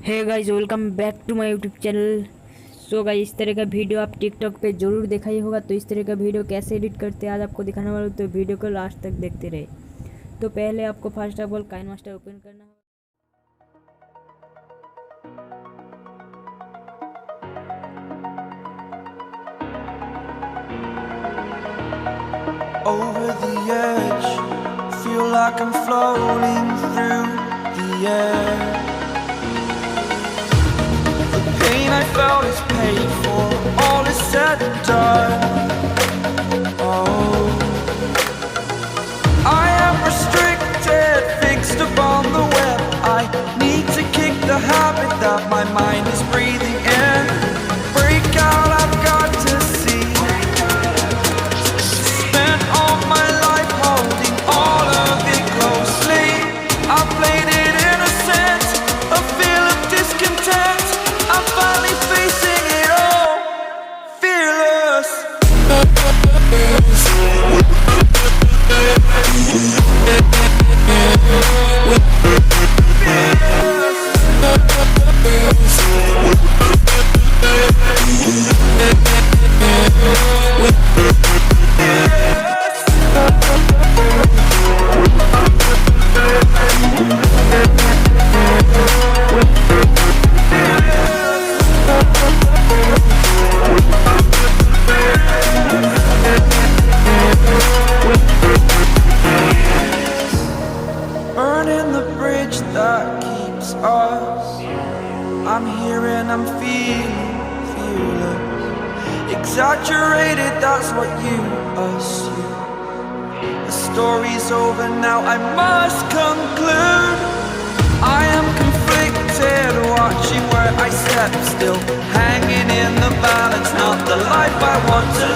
Hey guys, welcome back to my YouTube channel. So guys, इस तरह का video आप टिकटॉक पे ज़रूर देखा ही होगा। तो इस तरह का वीडियो कैसे एडिट करते हैं आज आपको दिखाने वाला हूं, तो वीडियो को लास्ट तक देखते रहे। तो पहले आपको first of all KineMaster open करना होगा। Over the edge, feel like I'm floating through the air. The pain I felt is paid for, all is said and done. Oh, I am restricted, fixed upon the web. I need to kick the habit that my mind is breathing in. Break out, I've got to see. Spent all my life holding all of it closely. I played it innocent, a feel of discontent. I'm finally facing it all, fearless. Burning the bridge that keeps us. I'm here and I'm feeling fearless. Exaggerated, that's what you assume. The story's over now, I must conclude. I am conflicted, watching where I step still, hanging in the balance, not the life I want to